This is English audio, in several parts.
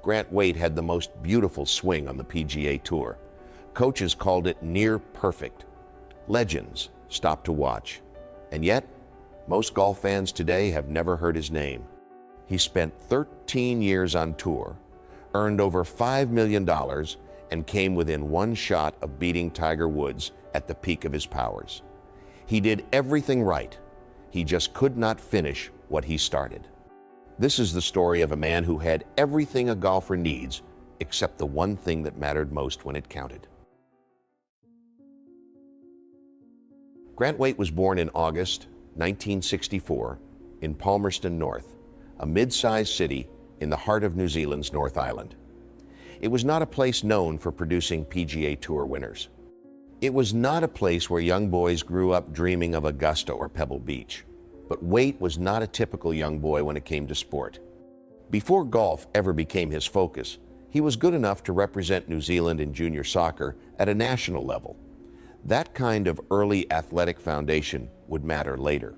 Grant Waite had the most beautiful swing on the PGA Tour. Coaches called it near perfect. Legends stopped to watch. And yet, most golf fans today have never heard his name. He spent 13 years on tour, earned over $5 million, and came within one shot of beating Tiger Woods at the peak of his powers. He did everything right. He just could not finish what he started. This is the story of a man who had everything a golfer needs, except the one thing that mattered most when it counted. Grant Waite was born in August 1964 in Palmerston North, a mid-sized city in the heart of New Zealand's North Island. It was not a place known for producing PGA Tour winners. It was not a place where young boys grew up dreaming of Augusta or Pebble Beach. But Waite was not a typical young boy when it came to sport. Before golf ever became his focus, he was good enough to represent New Zealand in junior soccer at a national level. That kind of early athletic foundation would matter later.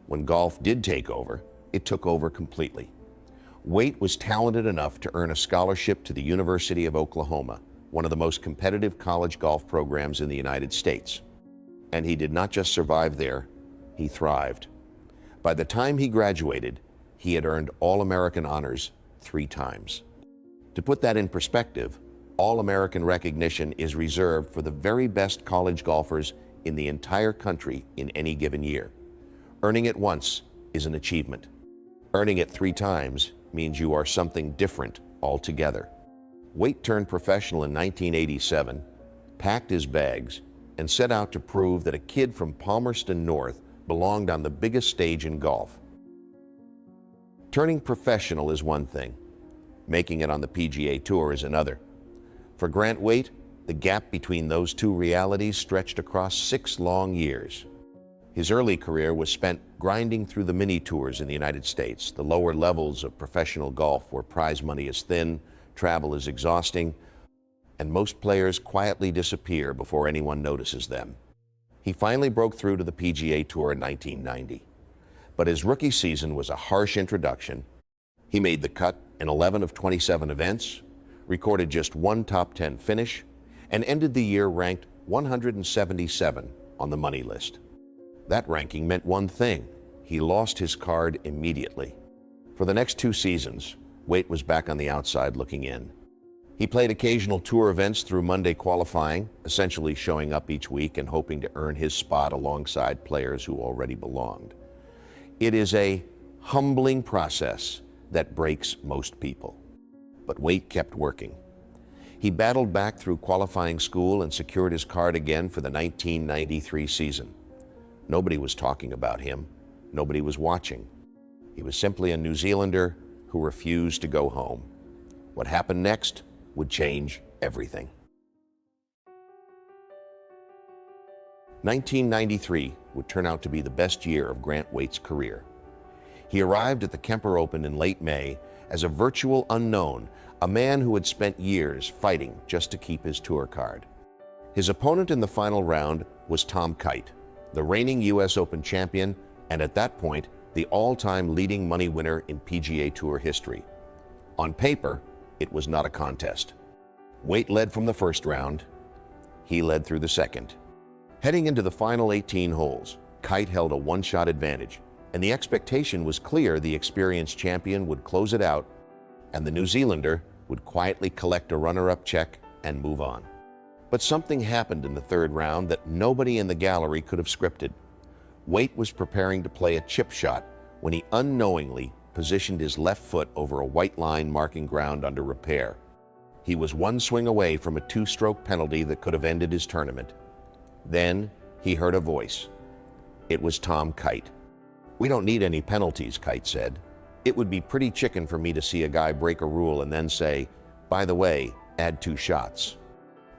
When golf did take over, it took over completely. Waite was talented enough to earn a scholarship to the University of Oklahoma, one of the most competitive college golf programs in the United States. And he did not just survive there, he thrived. By the time he graduated, he had earned All-American honors 3 times. To put that in perspective, All-American recognition is reserved for the very best college golfers in the entire country in any given year. Earning it once is an achievement. Earning it 3 times means you are something different altogether. Waite turned professional in 1987, packed his bags, and set out to prove that a kid from Palmerston North belonged on the biggest stage in golf. Turning professional is one thing. Making it on the PGA Tour is another. For Grant Waite, the gap between those two realities stretched across 6 long years. His early career was spent grinding through the mini tours in the United States, the lower levels of professional golf where prize money is thin, travel is exhausting, and most players quietly disappear before anyone notices them. He finally broke through to the PGA Tour in 1990. But his rookie season was a harsh introduction. He made the cut in 11 of 27 events, recorded just 1 top 10 finish, and ended the year ranked 177 on the money list. That ranking meant one thing: he lost his card immediately. For the next 2 seasons, Waite was back on the outside looking in. He played occasional tour events through Monday qualifying, essentially showing up each week and hoping to earn his spot alongside players who already belonged. It is a humbling process that breaks most people. But Waite kept working. He battled back through qualifying school and secured his card again for the 1993 season. Nobody was talking about him. Nobody was watching. He was simply a New Zealander who refused to go home. What happened next would change everything. 1993 would turn out to be the best year of Grant Waite's career. He arrived at the Kemper Open in late May as a virtual unknown, a man who had spent years fighting just to keep his tour card. His opponent in the final round was Tom Kite, the reigning U.S. Open champion, and at that point, the all-time leading money winner in PGA Tour history. On paper, it was not a contest. Waite led from the first round. He led through the second. Heading into the final 18 holes, Kite held a 1-shot advantage, and the expectation was clear the experienced champion would close it out, and the New Zealander would quietly collect a runner-up check and move on. But something happened in the 3rd round that nobody in the gallery could have scripted. Waite was preparing to play a chip shot when he unknowingly positioned his left foot over a white line marking ground under repair. He was 1 swing away from a 2-stroke penalty that could have ended his tournament. Then he heard a voice. It was Tom Kite. "We don't need any penalties," Kite said. "It would be pretty chicken for me to see a guy break a rule and then say, 'By the way, add 2 shots.'"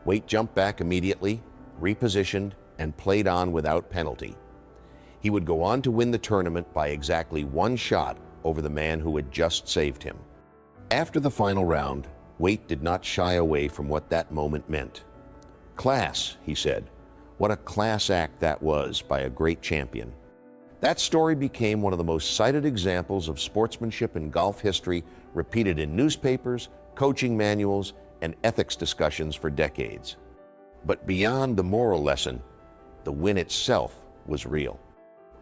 Waite jumped back immediately, repositioned, and played on without penalty. He would go on to win the tournament by exactly 1 shot over the man who had just saved him. After the final round, Waite did not shy away from what that moment meant. "Class," he said. "What a class act that was by a great champion." That story became one of the most cited examples of sportsmanship in golf history, repeated in newspapers, coaching manuals, and ethics discussions for decades. But beyond the moral lesson, the win itself was real.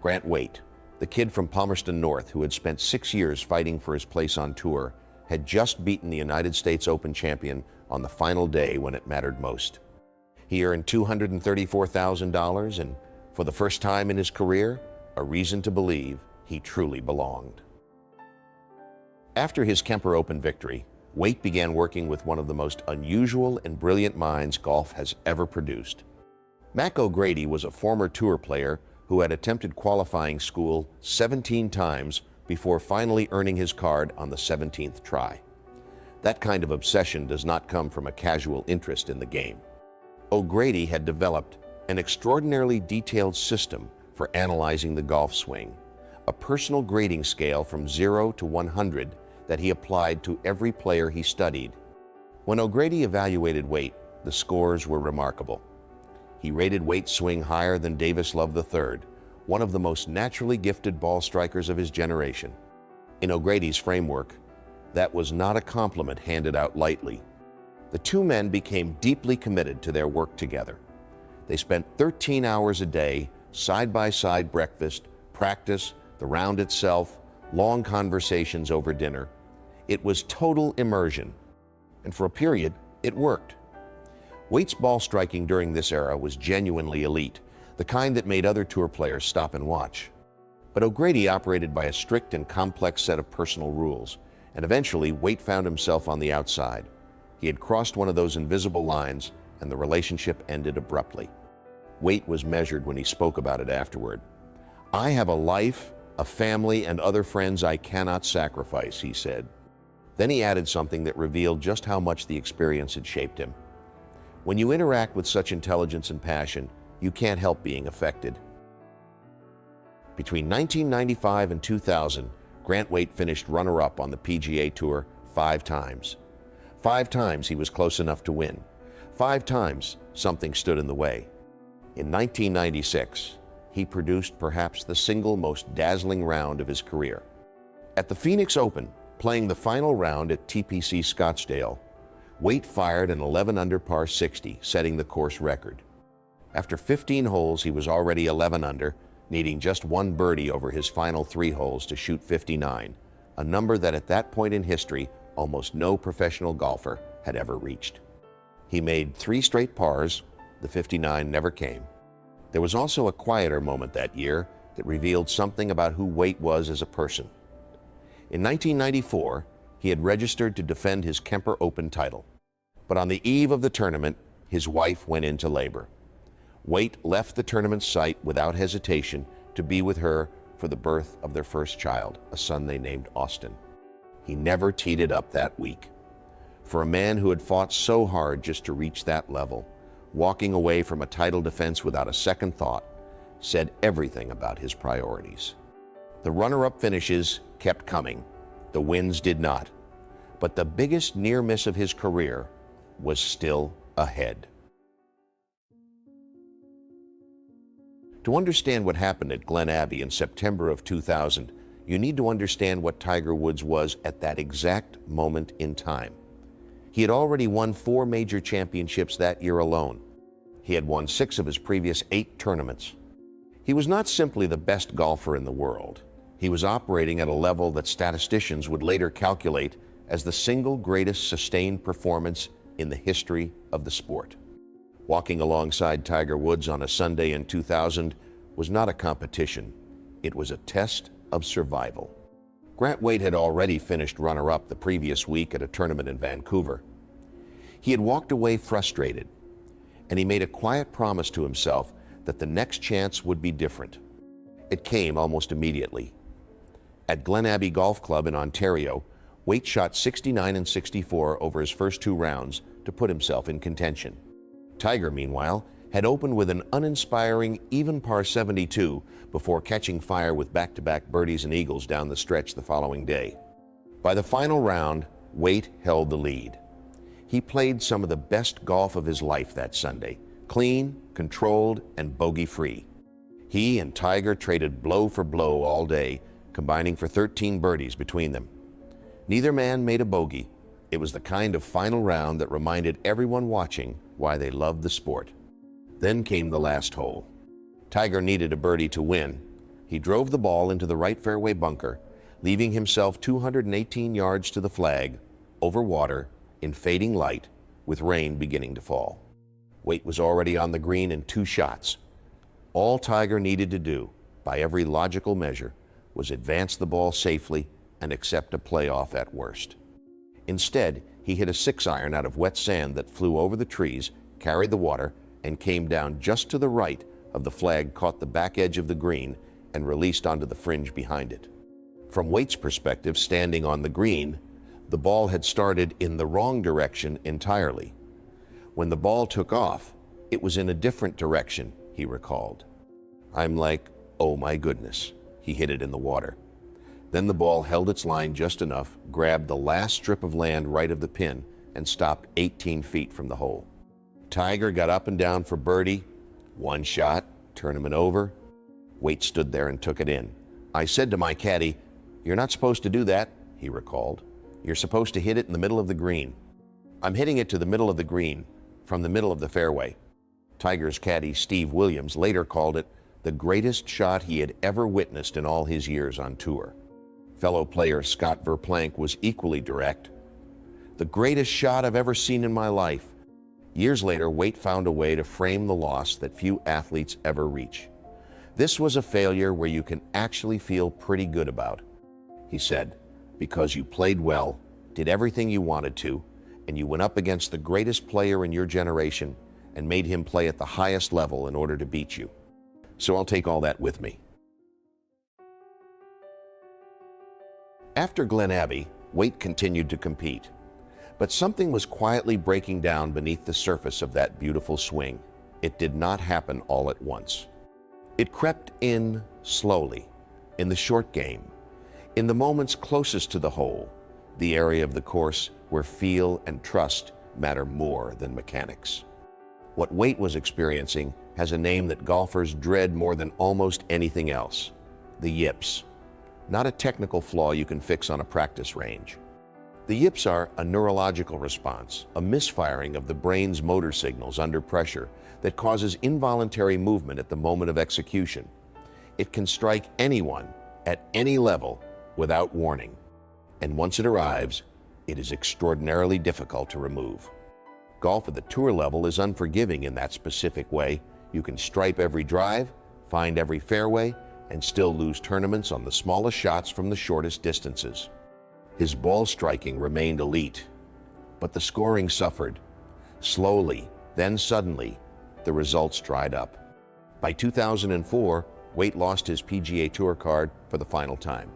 Grant Waite, the kid from Palmerston North who had spent 6 years fighting for his place on tour, had just beaten the United States Open champion on the final day when it mattered most. He earned $234,000 and, for the first time in his career, a reason to believe he truly belonged. After his Kemper Open victory, Waite began working with one of the most unusual and brilliant minds golf has ever produced. Mac O'Grady was a former tour player who had attempted qualifying school 17 times before finally earning his card on the 17th try. That kind of obsession does not come from a casual interest in the game. O'Grady had developed an extraordinarily detailed system for analyzing the golf swing, a personal grading scale from 0 to 100 that he applied to every player he studied. When O'Grady evaluated Waite, the scores were remarkable. He rated Waite's swing higher than Davis Love III, one of the most naturally gifted ball strikers of his generation. In O'Grady's framework, that was not a compliment handed out lightly. The two men became deeply committed to their work together. They spent 13 hours a day, side-by-side breakfast, practice, the round itself, long conversations over dinner. It was total immersion, and for a period, it worked. Waite's ball striking during this era was genuinely elite, the kind that made other tour players stop and watch. But O'Grady operated by a strict and complex set of personal rules, and eventually Waite found himself on the outside. He had crossed one of those invisible lines, and the relationship ended abruptly. Waite was measured when he spoke about it afterward. "I have a life, a family, and other friends I cannot sacrifice," he said. Then he added something that revealed just how much the experience had shaped him. When you interact with such intelligence and passion, you can't help being affected. Between 1995 and 2000, Grant Waite finished runner-up on the PGA Tour 5 times. 5 times he was close enough to win. 5 times something stood in the way. In 1996, he produced perhaps the single most dazzling round of his career. At the Phoenix Open, playing the final round at TPC Scottsdale, Waite fired an 11-under par 60, setting the course record. After 15 holes, he was already 11 under, needing just one birdie over his final 3 holes to shoot 59, a number that at that point in history, almost no professional golfer had ever reached. He made 3 straight pars. The 59 never came. There was also a quieter moment that year that revealed something about who Waite was as a person. In 1994, he had registered to defend his Kemper Open title. But on the eve of the tournament, his wife went into labor. Waite left the tournament site without hesitation to be with her for the birth of their first child, a son they named Austin. He never teed it up that week. For a man who had fought so hard just to reach that level, walking away from a title defense without a second thought said everything about his priorities. The runner-up finishes kept coming. The wins did not. But the biggest near miss of his career was still ahead. To understand what happened at Glen Abbey in September of 2000, you need to understand what Tiger Woods was at that exact moment in time. He had already won 4 major championships that year alone. He had won 6 of his previous 8 tournaments. He was not simply the best golfer in the world. He was operating at a level that statisticians would later calculate as the single greatest sustained performance in the history of the sport. Walking alongside Tiger Woods on a Sunday in 2000 was not a competition. It was a test of survival. Grant Waite had already finished runner-up the previous week at a tournament in Vancouver. He had walked away frustrated, and he made a quiet promise to himself that the next chance would be different. It came almost immediately. At Glen Abbey Golf Club in Ontario, Waite shot 69 and 64 over his first 2 rounds to put himself in contention. Tiger, meanwhile, had opened with an uninspiring even par 72 before catching fire with back-to-back birdies and eagles down the stretch the following day. By the final round, Waite held the lead. He played some of the best golf of his life that Sunday, clean, controlled, and bogey-free. He and Tiger traded blow for blow all day, combining for 13 birdies between them. Neither man made a bogey. It was the kind of final round that reminded everyone watching why they loved the sport. Then came the last hole. Tiger needed a birdie to win. He drove the ball into the right fairway bunker, leaving himself 218 yards to the flag, over water, in fading light, with rain beginning to fall. Waite was already on the green in 2 shots. All Tiger needed to do, by every logical measure, was advance the ball safely and accept a playoff at worst. Instead, he hit a 6-iron out of wet sand that flew over the trees, carried the water, and came down just to the right of the flag, caught the back edge of the green, and released onto the fringe behind it. From Waite's perspective, standing on the green, the ball had started in the wrong direction entirely. When the ball took off, it was in a different direction, he recalled. I'm like, oh my goodness, he hit it in the water. Then the ball held its line just enough, grabbed the last strip of land right of the pin, and stopped 18 feet from the hole. Tiger got up and down for birdie. 1 shot, tournament over. Waite stood there and took it in. I said to my caddy, "You're not supposed to do that," he recalled. "You're supposed to hit it in the middle of the green." "I'm hitting it to the middle of the green, from the middle of the fairway." Tiger's caddy, Steve Williams, later called it the greatest shot he had ever witnessed in all his years on tour. Fellow player Scott Verplank was equally direct. "The greatest shot I've ever seen in my life." Years later, Waite found a way to frame the loss that few athletes ever reach. "This was a failure where you can actually feel pretty good about," he said, "because you played well, did everything you wanted to, and you went up against the greatest player in your generation and made him play at the highest level in order to beat you. So I'll take all that with me." After Glen Abbey, Waite continued to compete. But something was quietly breaking down beneath the surface of that beautiful swing. It did not happen all at once. It crept in slowly, in the short game, in the moments closest to the hole, the area of the course where feel and trust matter more than mechanics. What Waite was experiencing has a name that golfers dread more than almost anything else: the yips. Not a technical flaw you can fix on a practice range. The yips are a neurological response, a misfiring of the brain's motor signals under pressure that causes involuntary movement at the moment of execution. It can strike anyone at any level without warning, and once it arrives, it is extraordinarily difficult to remove. Golf at the tour level is unforgiving in that specific way. You can stripe every drive, find every fairway, and still lose tournaments on the smallest shots from the shortest distances. His ball striking remained elite, but the scoring suffered. Slowly, then suddenly, the results dried up. By 2004, Waite lost his PGA Tour card for the final time.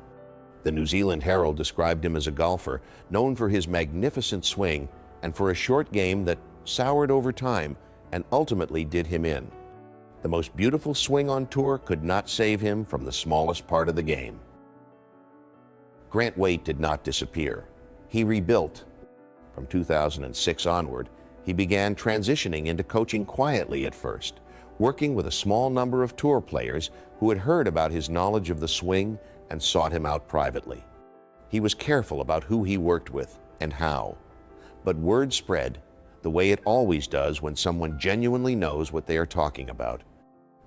The New Zealand Herald described him as a golfer known for his magnificent swing and for a short game that soured over time and ultimately did him in. The most beautiful swing on tour could not save him from the smallest part of the game. Grant Waite did not disappear. He rebuilt. From 2006 onward, he began transitioning into coaching quietly at first, working with a small number of tour players who had heard about his knowledge of the swing and sought him out privately. He was careful about who he worked with and how, but word spread the way it always does when someone genuinely knows what they are talking about.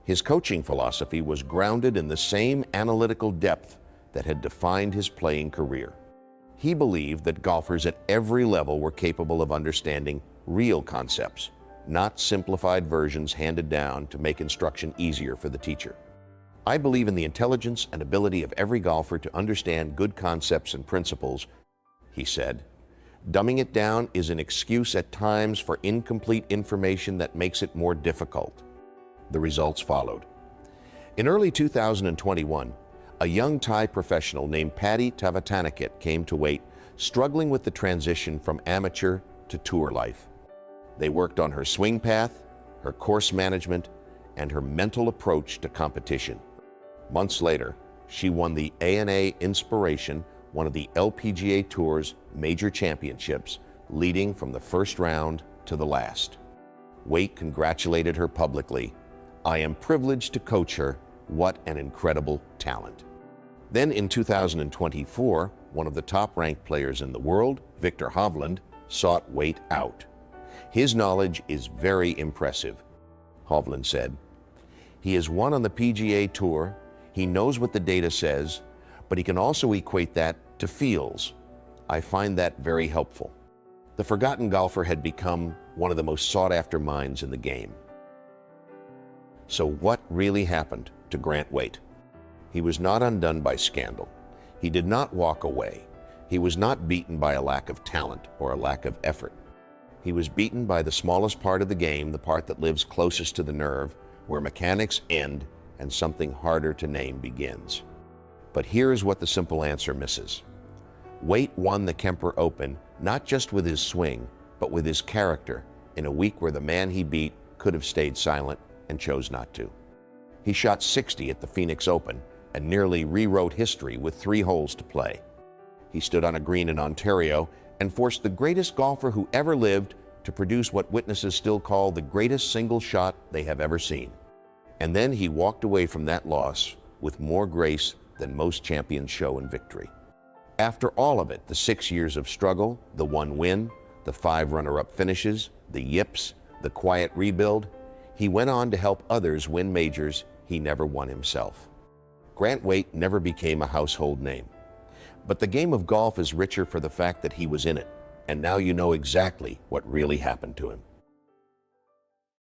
His coaching philosophy was grounded in the same analytical depth that had defined his playing career. He believed that golfers at every level were capable of understanding real concepts, not simplified versions handed down to make instruction easier for the teacher. "I believe in the intelligence and ability of every golfer to understand good concepts and principles," he said. "Dumbing it down is an excuse at times for incomplete information that makes it more difficult." The results followed. In early 2021, a young Thai professional named Paddy Tavatanakit came to Waite, struggling with the transition from amateur to tour life. They worked on her swing path, her course management, and her mental approach to competition. Months later, she won the ANA Inspiration, one of the LPGA Tour's major championships, leading from the first round to the last. Waite congratulated her publicly. "I am privileged to coach her. What an incredible talent." Then in 2024, one of the top-ranked players in the world, Victor Hovland, sought Waite out. His knowledge is very impressive, Hovland said. He has won on the PGA Tour, he knows what the data says, but he can also equate that to feels. I find that very helpful. The forgotten golfer had become one of the most sought-after minds in the game. So what really happened to Grant Waite? He was not undone by scandal. He did not walk away. He was not beaten by a lack of talent or a lack of effort. He was beaten by the smallest part of the game, the part that lives closest to the nerve, where mechanics end and something harder to name begins. But here's what the simple answer misses. Waite won the Kemper Open not just with his swing, but with his character in a week where the man he beat could have stayed silent and chose not to. He shot 60 at the Phoenix Open and nearly rewrote history with 3 holes to play. He stood on a green in Ontario and forced the greatest golfer who ever lived to produce what witnesses still call the greatest single shot they have ever seen. And then he walked away from that loss with more grace than most champions show in victory. After all of it, the 6 years of struggle, the 1 win, the 5 runner-up finishes, the yips, the quiet rebuild, he went on to help others win majors he never won himself. Grant Waite never became a household name. But the game of golf is richer for the fact that he was in it, and now you know exactly what really happened to him.